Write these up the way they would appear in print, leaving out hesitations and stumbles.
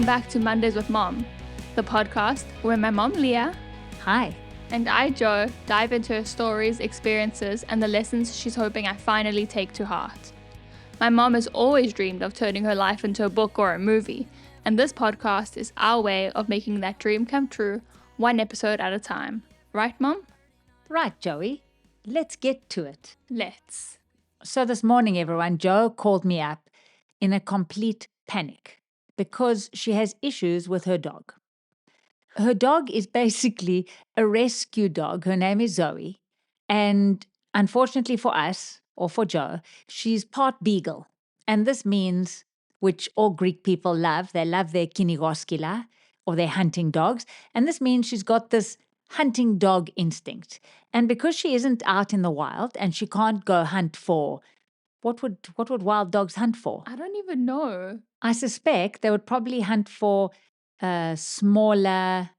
welcome back to Mondays with Mom, the podcast where my mom, Leah, Hi. and I, Jo, dive into her stories, experiences, and the lessons she's hoping I finally take to heart. My mom has always dreamed of turning her life into a book or a movie, and this podcast is our way of making that dream come true, one episode at a time. Right, Mom? Right, Joey. Let's get to it. Let's. So this morning, everyone, Jo called me up in a complete panic because she has issues with her dog. Her dog is basically a rescue dog. Her name is Zoe. And unfortunately for us, or for Jo, she's part beagle. And this means, which all Greek people love, they love their kinigoskila, or their hunting dogs. And this means she's got this hunting dog instinct. And because she isn't out in the wild and she can't go hunt for, what would wild dogs hunt for? I don't even know. I suspect they would probably hunt for smaller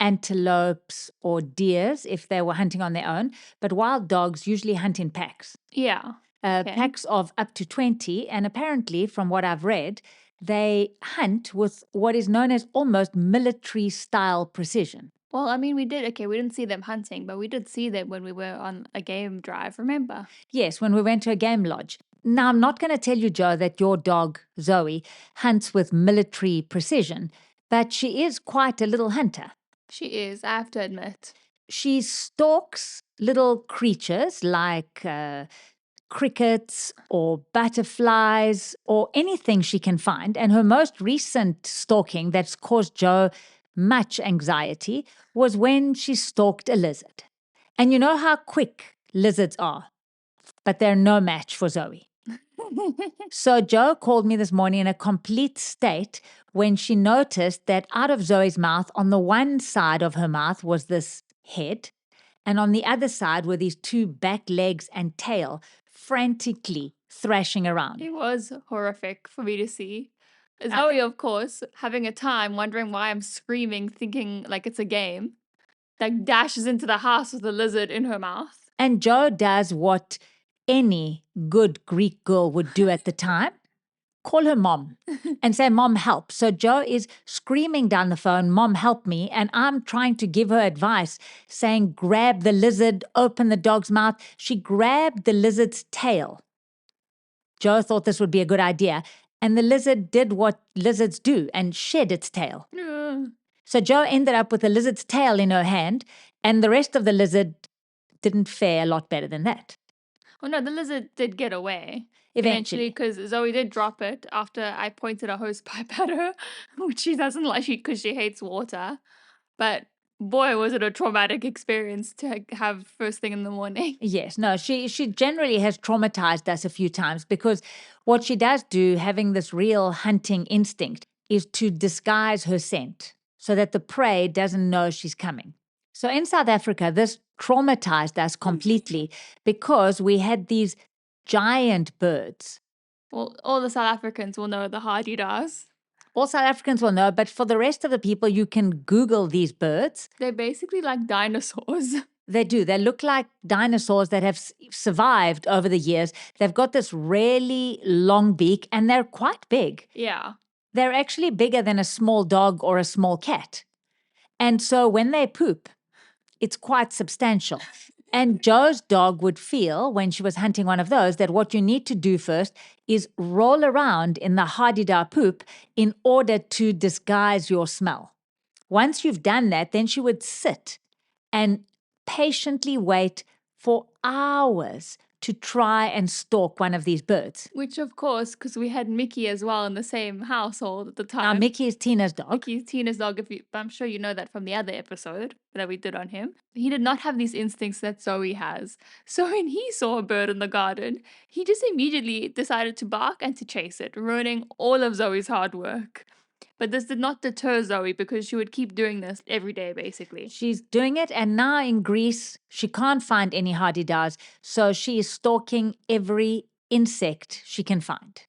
antelopes or deers if they were hunting on their own. But wild dogs usually hunt in packs. Yeah. Packs of up to 20. And apparently, from what I've read, they hunt with what is known as almost military-style precision. Well, I mean, we didn't see them hunting, but we did see them when we were on a game drive, remember? Yes, when we went to a game lodge. Now, I'm not going to tell you, Jo, that your dog, Zoe, hunts with military precision, but she is quite a little hunter. She is, I have to admit. She stalks little creatures like crickets or butterflies or anything she can find. And her most recent stalking that's caused Jo much anxiety was when she stalked a lizard. And you know how quick lizards are, but they're no match for Zoe. So Jo called me this morning in a complete state when she noticed that out of Zoe's mouth, on the one side of her mouth was this head, and on the other side were these two back legs and tail frantically thrashing around. It was horrific for me to see. Zoe, of course, having a time, wondering why I'm screaming, thinking like it's a game, like dashes into the house with the lizard in her mouth. And Jo does what any good Greek girl would do at the time. Call her mom and say, Mom, help. So Jo is screaming down the phone, Mom, help me. And I'm trying to give her advice, saying, grab the lizard, open the dog's mouth. She grabbed the lizard's tail. Jo thought this would be a good idea. And the lizard did what lizards do and shed its tail. So Jo ended up with the lizard's tail in her hand, and the rest of the lizard didn't fare a lot better than that. Well, no, the lizard did get away. Eventually. Because Zoe did drop it after I pointed a hose pipe at her, which she doesn't like because she hates water. But boy, was it a traumatic experience to have first thing in the morning. Yes, no, she generally has traumatized us a few times because what she does do, having this real hunting instinct, is to disguise her scent so that the prey doesn't know she's coming. So in South Africa, this traumatized us completely because we had these giant birds. Well, all the South Africans will know the hardy-das. All South Africans will know, but for the rest of the people, you can Google these birds. They're basically like dinosaurs. They do. They look like dinosaurs that have survived over the years. They've got this really long beak, and they're quite big. Yeah. They're actually bigger than a small dog or a small cat. And so when they poop, it's quite substantial. And Jo's dog would feel, when she was hunting one of those, that what you need to do first is roll around in the hardy-da poop in order to disguise your smell. Once you've done that, then she would sit and patiently wait for hours to try and stalk one of these birds. Which, of course, because we had Mickey as well in the same household at the time. Now, Mickey is Tina's dog. Mickey's Tina's dog, I'm sure you know that from the other episode that we did on him. He did not have these instincts that Zoe has. So when he saw a bird in the garden, he just immediately decided to bark and to chase it, ruining all of Zoe's hard work. But this did not deter Zoe because she would keep doing this every day, basically. She's doing it, and now in Greece, she can't find any hardy-das, so she is stalking every insect she can find.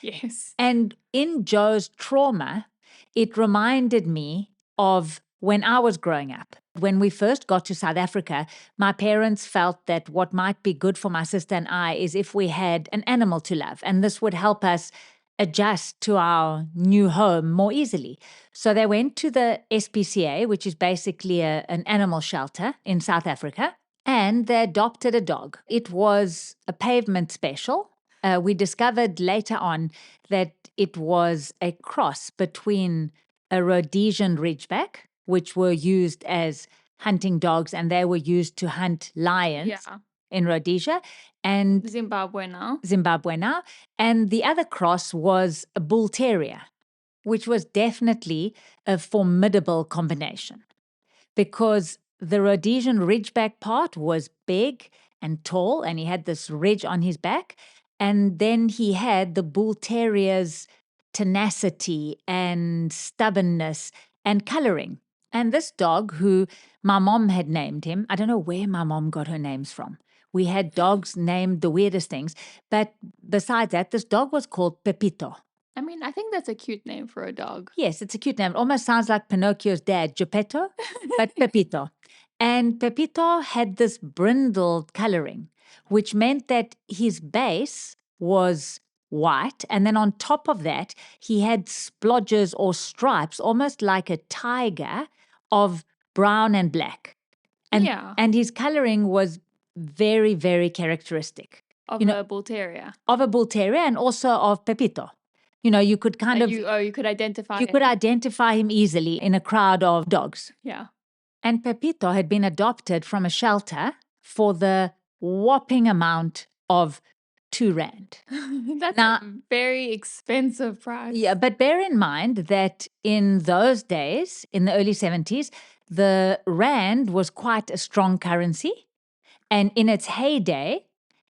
Yes. And in Jo's trauma, it reminded me of when I was growing up. When we first got to South Africa, my parents felt that what might be good for my sister and I is if we had an animal to love, and this would help us adjust to our new home more easily. So they went to the SPCA, which is basically an animal shelter in South Africa, and they adopted a dog. It was a pavement special. We discovered later on that it was a cross between a Rhodesian Ridgeback, which were used as hunting dogs, and they were used to hunt lions in Rhodesia, and Zimbabwe now. And the other cross was a bull terrier, which was definitely a formidable combination because the Rhodesian Ridgeback part was big and tall, and he had this ridge on his back. And then he had the bull terrier's tenacity and stubbornness and coloring. And this dog, who my mom had named him, I don't know where my mom got her names from. We had dogs named the weirdest things. But besides that, this dog was called Pepito. I mean, I think that's a cute name for a dog. Yes, it's a cute name. It almost sounds like Pinocchio's dad, Geppetto, but Pepito. And Pepito had this brindled coloring, which meant that his base was white. And then on top of that, he had splodges or stripes, almost like a tiger, of brown and black. And his coloring was very, very characteristic. Of a bull terrier. Of a bull terrier and also of Pepito. You could you could identify him. You could identify him easily in a crowd of dogs. Yeah. And Pepito had been adopted from a shelter for the whopping amount of R2. That's a very expensive price. Yeah, but bear in mind that in those days, in the early 70s, the rand was quite a strong currency. And in its heyday,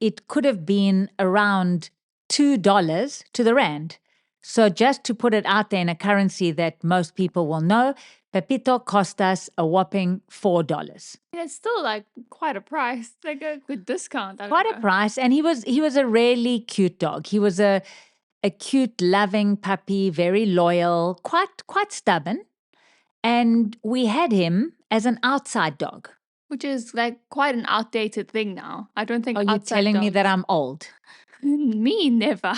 it could have been around $2 to the rand. So just to put it out there in a currency that most people will know, Pepito cost us a whopping $4. It's still like quite a price, like a good discount. Quite a price, and he was a really cute dog. He was a cute, loving puppy, very loyal, quite stubborn, and we had him as an outside dog. Which is like quite an outdated thing now. I don't think. Are you telling me that I'm old? Me, never.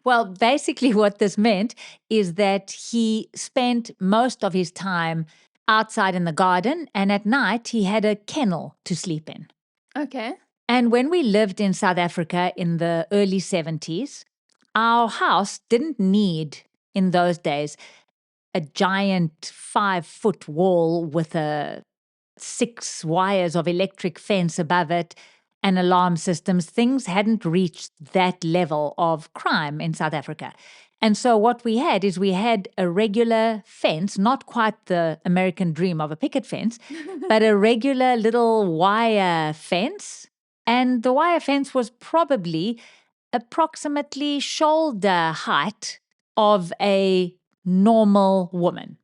Well, basically what this meant is that he spent most of his time outside in the garden, and at night he had a kennel to sleep in. Okay. And when we lived in South Africa in the early 70s, our house didn't need, in those days, a giant 5-foot wall with 6 wires of electric fence above it and alarm systems. Things hadn't reached that level of crime in South Africa. And so what we had is we had a regular fence, not quite the American dream of a picket fence, but a regular little wire fence. And the wire fence was probably approximately shoulder height of a normal woman.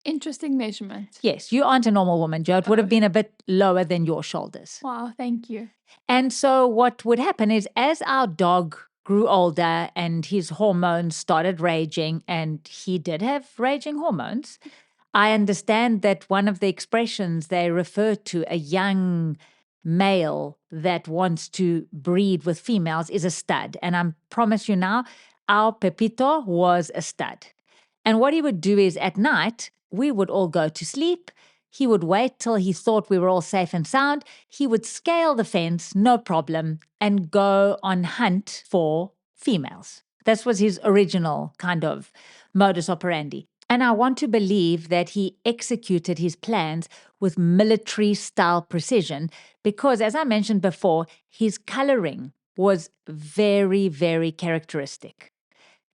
Interesting measurement. Yes, you aren't a normal woman, Jo. It would have been a bit lower than your shoulders. Wow, thank you. And so what would happen is as our dog grew older and his hormones started raging, and he did have raging hormones, I understand that one of the expressions they refer to a young male that wants to breed with females is a stud. And I promise you now, our Pepito was a stud. And what he would do is at night, we would all go to sleep. He would wait till he thought we were all safe and sound. He would scale the fence, no problem, and go on hunt for females. This was his original kind of modus operandi. And I want to believe that he executed his plans with military-style precision because, as I mentioned before, his coloring was very, very characteristic.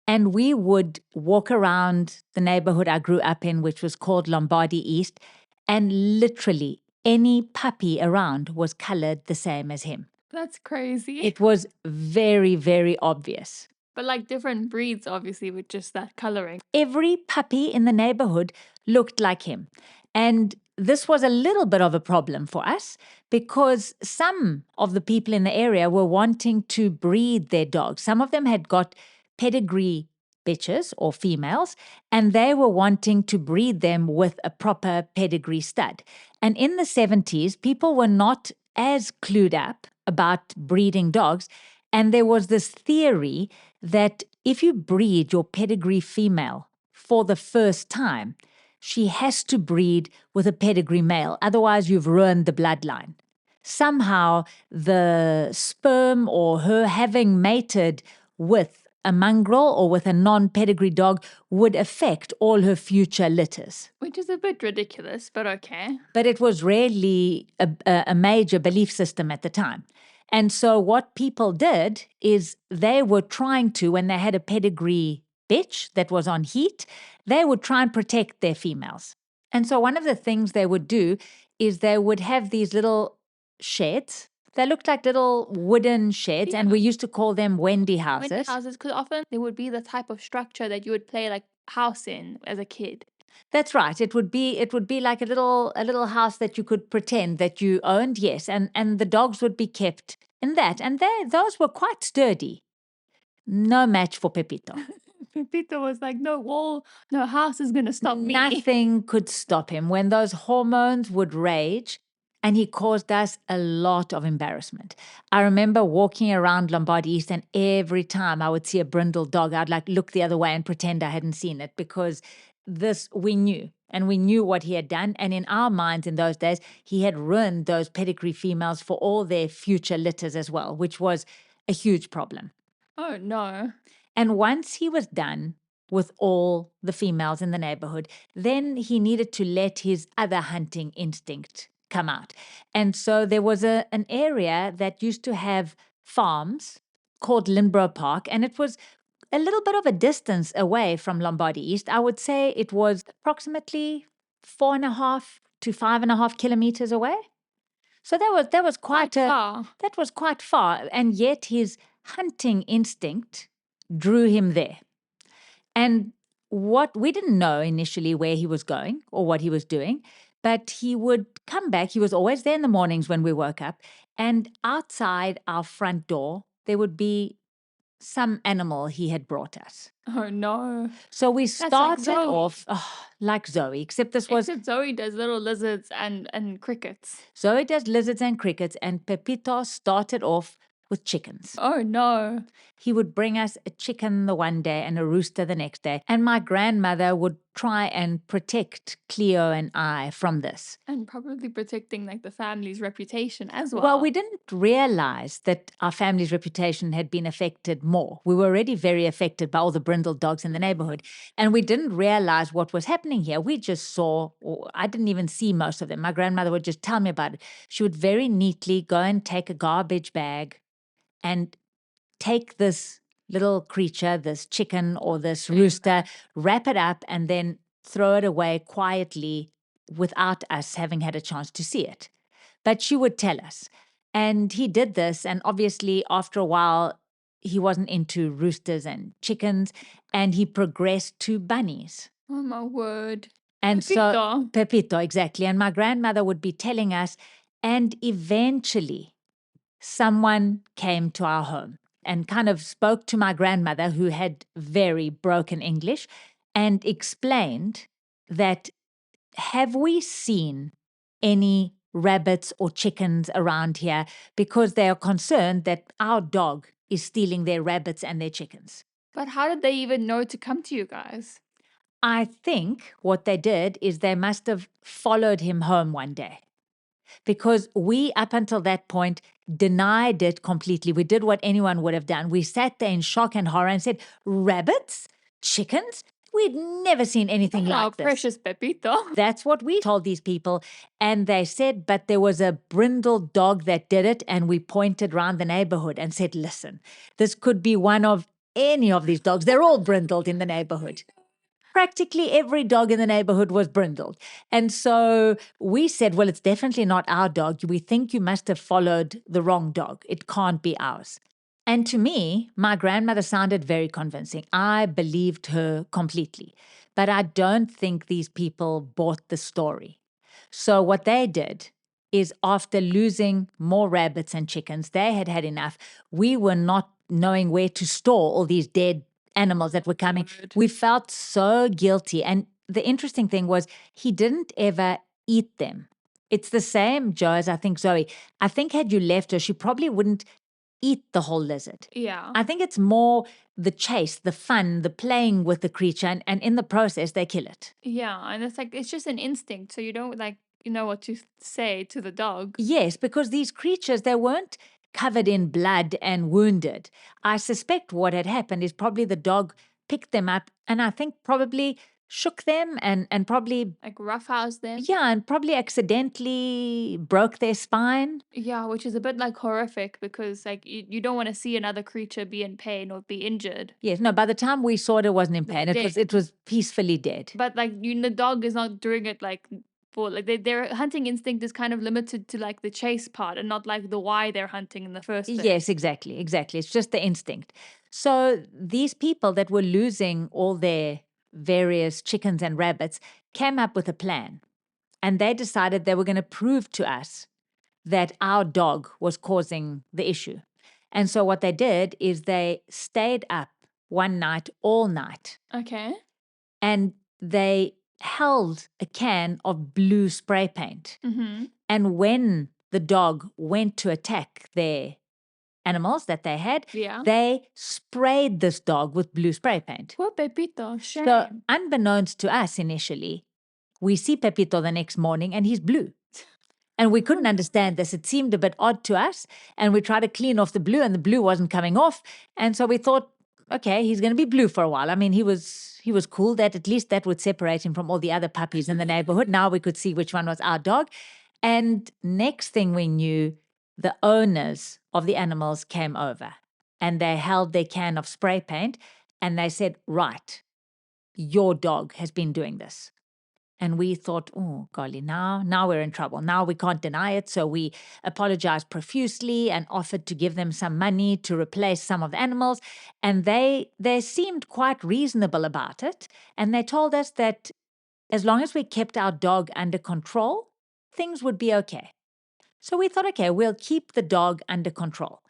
And we would walk around the neighborhood I grew up in, which was called Lombardy East, and literally any puppy around was colored the same as him. That's crazy. It was very, very obvious. But like different breeds, obviously, with just that coloring. Every puppy in the neighborhood looked like him. And this was a little bit of a problem for us because some of the people in the area were wanting to breed their dogs. Some of them had got pedigree bitches or females, and they were wanting to breed them with a proper pedigree stud. And in the 70s, people were not as clued up about breeding dogs, and there was this theory that if you breed your pedigree female for the first time, she has to breed with a pedigree male. Otherwise, you've ruined the bloodline. Somehow, the sperm or her having mated with a mongrel or with a non-pedigree dog would affect all her future litters. Which is a bit ridiculous, but okay. But it was really a major belief system at the time. And so what people did is they were trying to, when they had a pedigree bitch that was on heat, they would try and protect their females. And so one of the things they would do is they would have these little sheds. They looked like little wooden sheds, and we used to call them Wendy houses. Wendy houses, because often they would be the type of structure that you would play like house in as a kid. That's right. It would be like a little house that you could pretend that you owned, yes, and the dogs would be kept in that. And those were quite sturdy. No match for Pepito. Pepito was like, no wall, no house is gonna stop me. Nothing could stop him when those hormones would rage, and he caused us a lot of embarrassment. I remember walking around Lombardy East, and every time I would see a brindled dog, I'd like look the other way and pretend I hadn't seen it, because this we knew, and we knew what he had done. And in our minds in those days, he had ruined those pedigree females for all their future litters as well, which was a huge problem. Oh no. And once he was done with all the females in the neighborhood, then he needed to let his other hunting instinct come out. And so there was an area that used to have farms called Lindborough Park, and it was a little bit of a distance away from Lombardy East. I would say it was approximately 4.5 to 5.5 kilometers away. So that was quite far. That was quite far, and yet his hunting instinct drew him there. And what we didn't know initially where he was going or what he was doing, but he would come back. He was always there in the mornings when we woke up, and outside our front door there would be some animal he had brought us. Oh no. So we That's like started Zoe. off like Zoe, except Zoe does little lizards and crickets. Zoe does lizards and crickets, and Pepito started off with chickens. Oh no. He would bring us a chicken the one day and a rooster the next day, and my grandmother would try and protect Cleo and I from this. And probably protecting like the family's reputation as well. Well, we didn't realize that our family's reputation had been affected more. We were already very affected by all the brindled dogs in the neighborhood, and we didn't realize what was happening here. We just saw, or I didn't even see most of them. My grandmother would just tell me about it. She would very neatly go and take a garbage bag and take this little creature, this chicken or this rooster, wrap it up, and then throw it away quietly without us having had a chance to see it. But she would tell us. And he did this, and obviously after a while, he wasn't into roosters and chickens, and he progressed to bunnies. Oh my word. And Pepito. so Pepito, exactly. And my grandmother would be telling us, and eventually someone came to our home and kind of spoke to my grandmother, who had very broken English, and explained that, have we seen any rabbits or chickens around here, because they are concerned that our dog is stealing their rabbits and their chickens. But how did they even know to come to you guys? I think what they did is they must have followed him home one day, because we, up until that point, denied it completely. We did what anyone would have done. We sat there in shock and horror and said, rabbits? Chickens? We'd never seen anything like this. Precious Pepito. That's what we told these people. And they said, but there was a brindled dog that did it. And we pointed around the neighborhood and said, listen, this could be one of any of these dogs. They're all brindled in the neighborhood. Practically every dog in the neighborhood was brindled. And so we said, well, it's definitely not our dog. We think you must have followed the wrong dog. It can't be ours. And to me, my grandmother sounded very convincing. I believed her completely. But I don't think these people bought the story. So what they did is, after losing more rabbits and chickens, they had had enough. We were not knowing where to store all these dead animals that were coming. We felt so guilty. And the interesting thing was, he didn't ever eat them. It's the same, Jo, as I think Zoe. I think had you left her, she probably wouldn't eat the whole lizard. Yeah. I think it's more the chase, the fun, the playing with the creature, and in the process, they kill it. Yeah, and it's like it's just an instinct, so you don't like you know what to say to the dog. Yes, because these creatures, they weren't covered in blood and wounded. I suspect what had happened is probably the dog picked them up and I think probably shook them and probably, Like roughhouse them. yeah, and probably accidentally broke their spine. Yeah, which is a bit like horrific because like you don't want to see another creature be in pain or be injured. Yes, no, by the time we saw it, it wasn't in It was pain. dead. It was peacefully dead. But like the dog is not doing it like for like their hunting instinct is kind of limited to like the chase part and not like the why they're hunting in the first place. Yes, exactly, exactly. It's just the instinct. So these people that were losing all their various chickens and rabbits came up with a plan. And they decided they were going to prove to us that our dog was causing the issue. And so what they did is they stayed up one night, all night, Okay. and they held a can of blue spray paint. Mm-hmm. And when the dog went to attack their animals that they had, Yeah. they sprayed this dog with blue spray paint. Poor Pepito, shame. So, unbeknownst to us initially, we see Pepito the next morning and he's blue. And we couldn't understand this. It seemed a bit odd to us. And we tried to clean off the blue and the blue wasn't coming off. And so we thought, okay, he's going to be blue for a while. I mean, he was cool that at least that would separate him from all the other puppies in the neighborhood. Now we could see which one was our dog. And next thing we knew, the owners of the animals came over and they held their can of spray paint and they said, right, your dog has been doing this. And we thought, oh, golly, now we're in trouble. Now we can't deny it. So we apologized profusely and offered to give them some money to replace some of the animals. And they seemed quite reasonable about it. And they told us that as long as we kept our dog under control, things would be okay. So we thought, okay, we'll keep the dog under control.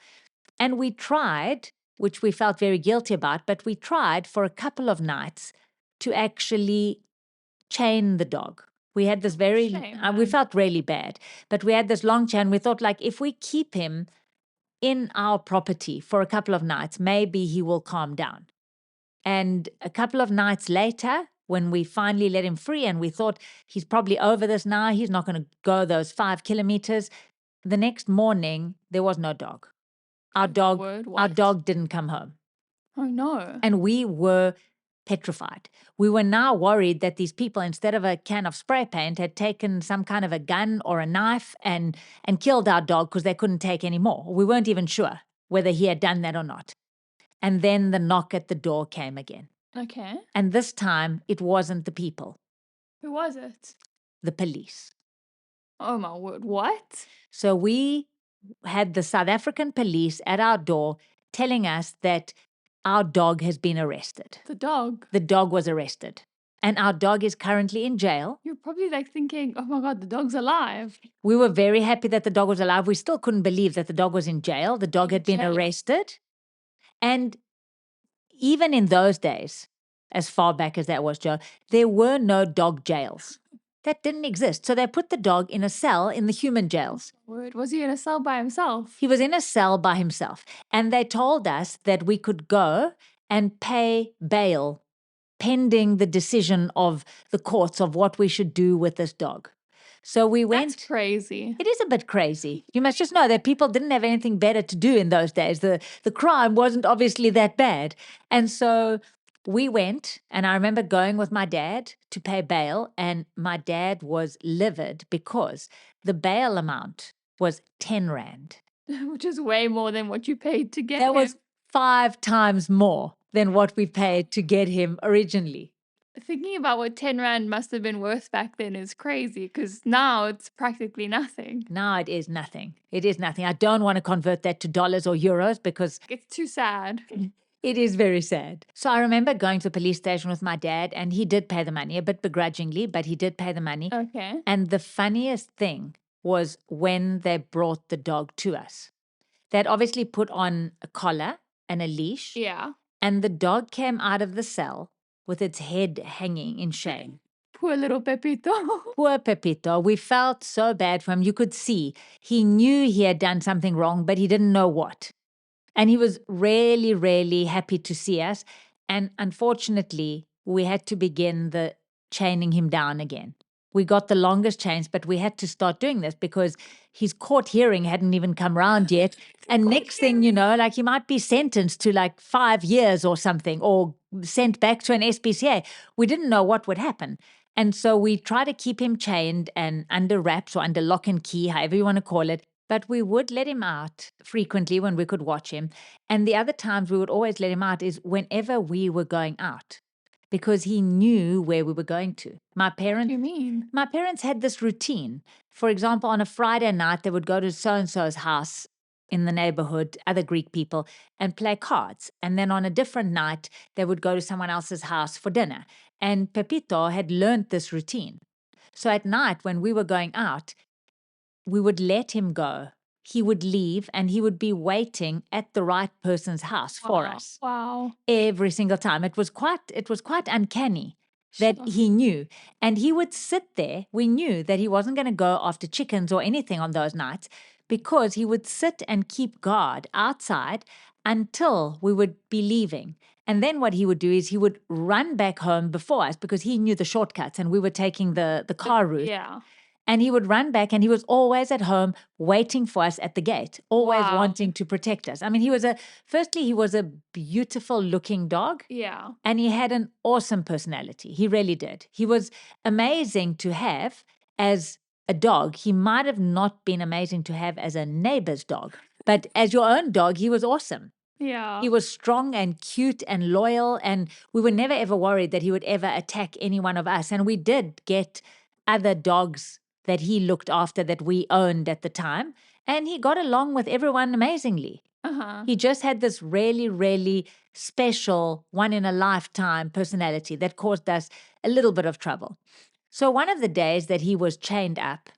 And we tried, which we felt very guilty about, but we tried for a couple of nights to actually chain the dog. We had this very, Shame, we man. felt really bad, but we had this long chain. We thought, like, if we keep him in our property for a couple of nights, maybe he will calm down. And a couple of nights later, when we finally let him free and we thought he's probably over this now, he's not going to go those 5 kilometers. The next morning, there was no dog. Our Word, our what? dog didn't come home. Oh no. And we were petrified. We were now worried that these people, instead of a can of spray paint, had taken some kind of a gun or a knife and killed our dog because they couldn't take any more. We weren't even sure whether he had done that or not. And then the knock at the door came again. Okay. And this time, it wasn't the people, Who was it? the police. Oh my word, what? So we had the South African police at our door telling us that our dog has been arrested. The dog. The dog was arrested. And our dog is currently in jail. You're probably like thinking, oh my God, the dog's alive. We were very happy that the dog was alive. We still couldn't believe that the dog was in jail. The dog had been Jail. arrested. And even in those days, as far back as that was, Joe, there were no dog jails. That didn't exist. So they put the dog in a cell in the human jails. Word. Was he in a cell by himself? He was in a cell by himself. And they told us that we could go and pay bail pending the decision of the courts of what we should do with this dog. So we went. That's crazy. It is a bit crazy. You must just know that people didn't have anything better to do in those days. The crime wasn't obviously that bad. And so we went, and I remember going with my dad to pay bail, and my dad was livid because the bail amount was 10 Rand. Which is way more than what you paid to get That him. was 5 times more than what we paid to get him originally. Thinking about what 10 Rand must have been worth back then is crazy because now it's practically nothing. Now it is nothing. It is nothing. I don't want to convert that to dollars or euros because It's too sad. it is very sad. So I remember going to the police station with my dad, and he did pay the money, a bit begrudgingly, but he did pay the money. Okay. And the funniest thing was when they brought the dog to us. They'd obviously put on a collar and a leash, Yeah. and the dog came out of the cell with its head hanging in shame. Poor little Pepito. Poor Pepito. We felt so bad for him. You could see he knew he had done something wrong, but he didn't know what. And he was really, really happy to see us. And unfortunately, we had to begin the chaining him down again. We got the longest chains, but we had to start doing this because his court hearing hadn't even come round yet. And next thing you know, like he might be sentenced to like 5 years or something, or sent back to an SPCA. We didn't know what would happen. And so we try to keep him chained and under wraps or under lock and key, however you want to call it. But we would let him out frequently when we could watch him. And the other times we would always let him out is whenever we were going out, because he knew where we were going to. What do you mean? My parents had this routine. For example, on a Friday night, they would go to so-and-so's house in the neighborhood, other Greek people, and play cards. And then on a different night, they would go to someone else's house for dinner. And Pepito had learned this routine. So at night, when we were going out, we would let him go. He would leave and he would be waiting at the right person's house for us Wow. every single time. It was quite uncanny that Sure. he knew. And he would sit there. We knew that he wasn't going to go after chickens or anything on those nights because he would sit and keep guard outside until we would be leaving. And then what he would do is he would run back home before us because he knew the shortcuts and we were taking the car route. Yeah. And he would run back and he was always at home waiting for us at the gate, always Wow. wanting to protect us. I mean, he was a beautiful looking dog. Yeah. And he had an awesome personality. He really did. He was amazing to have as a dog. He might have not been amazing to have as a neighbor's dog, but as your own dog, he was awesome. Yeah. He was strong and cute and loyal, and we were never ever worried that he would ever attack any one of us. And we did get other dogs that he looked after that we owned at the time, and he got along with everyone amazingly. Uh-huh. He just had this really, really special one-in-a-lifetime personality that caused us a little bit of trouble. So one of the days that he was chained up,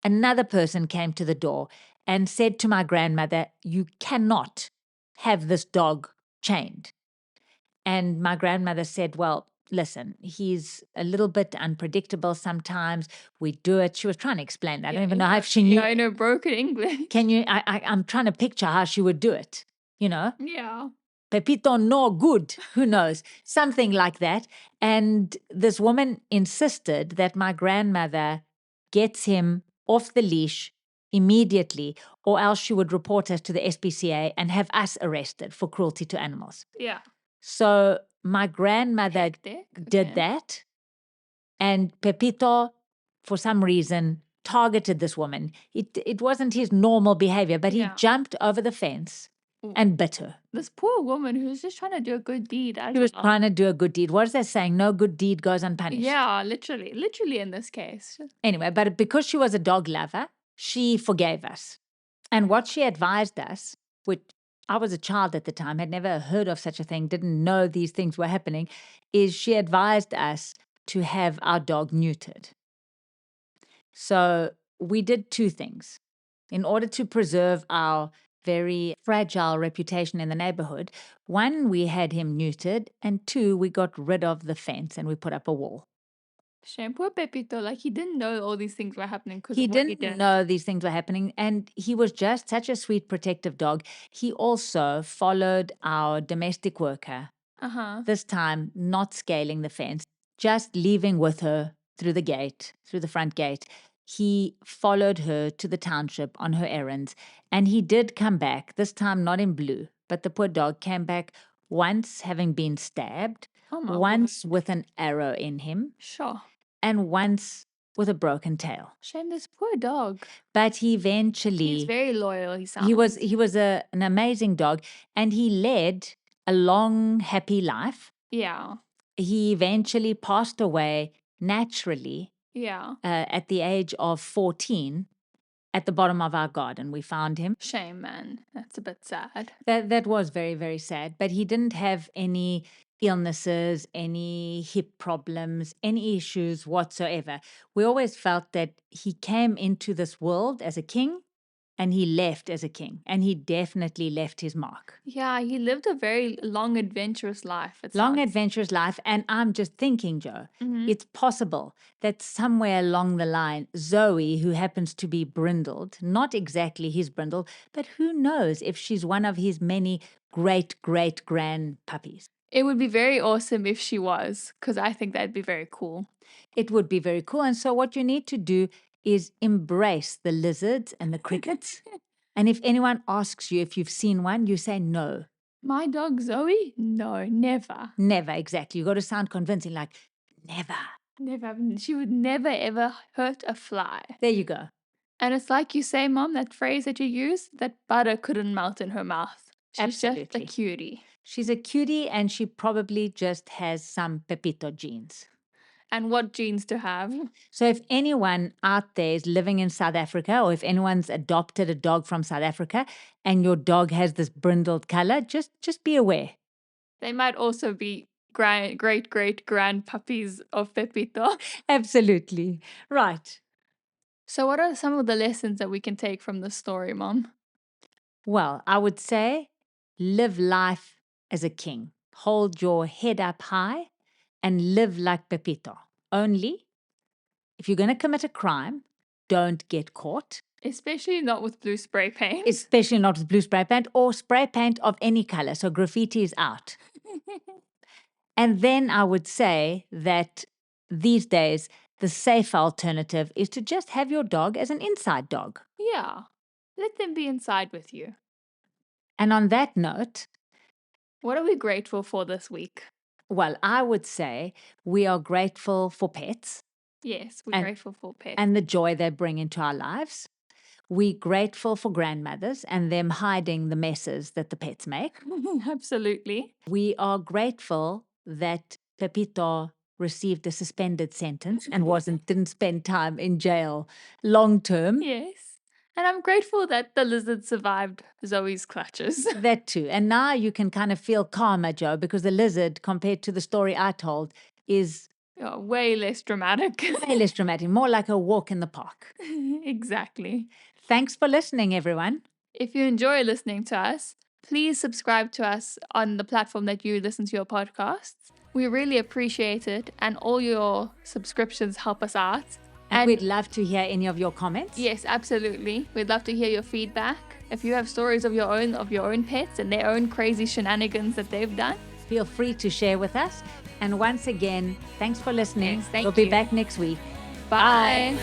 another person came to the door and said to my grandmother, "You cannot have this dog chained." And my grandmother said, "Well, listen, he's a little bit unpredictable sometimes. We do it." She was trying to explain that. I don't even know if she knew. Yeah, I know broken English. Can you? I'm trying to picture how she would do it. You know, Yeah. Pepito no good. Who knows? Something like that. And this woman insisted that my grandmother gets him off the leash immediately, or else she would report us to the SPCA and have us arrested for cruelty to animals. Yeah. So my grandmother Hectic. did Okay. that, and Pepito, for some reason, targeted this woman. It wasn't his normal behavior, but he Yeah. jumped over the fence Ooh. and bit her. This poor woman who's just trying to do a good deed. He was trying to do a good deed. What is that saying? No good deed goes unpunished. Yeah, literally in this case. Anyway, but because she was a dog lover, she forgave us. And what she advised us, which I was a child at the time, had never heard of such a thing, didn't know these things were happening, is she advised us to have our dog neutered. So we did two things. In order to preserve our very fragile reputation in the neighborhood, one, we had him neutered, and two, we got rid of the fence and we put up a wall. Shame, poor Pepito. Like, he didn't know all these things were happening because He of what he didn't did. know these things were happening, and he was just such a sweet, protective dog. He also followed our domestic worker, Uh-huh. this time not scaling the fence, just leaving with her through the gate, through the front gate. He followed her to the township on her errands, and he did come back, this time not in blue, but the poor dog came back once having been stabbed, Oh my word. once with an arrow in him, Sure. and once with a broken tail. Shame, this poor dog. But he He's eventually, very loyal, he sounds. he was an amazing dog, and he led a long, happy life. Yeah. He eventually passed away naturally Yeah. at the age of 14 at the bottom of our garden. We found him. Shame, man. That's a bit sad. That was very, very sad. But he didn't have any illnesses, any hip problems, any issues whatsoever. We always felt that he came into this world as a king and he left as a king, and he definitely left his mark. Yeah, he lived a very long, adventurous life. It Long, sounds. adventurous life. And I'm just thinking, Joe, it's possible that somewhere along the line, Zoe, who happens to be brindled, not exactly his brindle, but who knows if she's one of his many great-great-grand puppies. It would be very awesome if she was, because I think that'd be very cool. It would be very cool. And so what you need to do is embrace the lizards and the crickets. And if anyone asks you if you've seen one, you say no. My dog Zoe? No, never. Never, exactly. You got to sound convincing, like, never. Never. She would never ever hurt a fly. There you go. And it's like you say, Mom, that phrase that you use, that butter couldn't melt in her mouth. She's just a Absolutely. cutie. She's a cutie, and she probably just has some Pepito genes. And what genes to have. So if anyone out there is living in South Africa, or if anyone's adopted a dog from South Africa and your dog has this brindled color, just be aware. They might also be great puppies of Pepito. Absolutely. Right. So what are some of the lessons that we can take from the story, Mom? Well, I would say live life as a king. Hold your head up high and live like Pepito. Only, if you're going to commit a crime, don't get caught. Especially not with blue spray paint. Especially not with blue spray paint or spray paint of any color. So graffiti is out. And then I would say that these days, the safe alternative is to just have your dog as an inside dog. Yeah. Let them be inside with you. And on that note, what are we grateful for this week? Well, I would say we are grateful for pets. Yes, we're grateful for pets. And the joy they bring into our lives. We're grateful for grandmothers and them hiding the messes that the pets make. Absolutely. We are grateful that Pepito received a suspended sentence and didn't spend time in jail long term. Yes. And I'm grateful that the lizard survived Zoe's clutches. That too. And now you can kind of feel calmer, Joe, because the lizard, compared to the story I told, is way less dramatic. Way less dramatic, more like a walk in the park. Exactly. Thanks for listening, everyone. If you enjoy listening to us, please subscribe to us on the platform that you listen to your podcasts. We really appreciate it, and all your subscriptions help us out. And we'd love to hear any of your comments. Yes, absolutely. We'd love to hear your feedback. If you have stories of your own pets and their own crazy shenanigans that they've done, feel free to share with us. And once again, thanks for listening. Yes, thank we'll you. be back next week. Bye.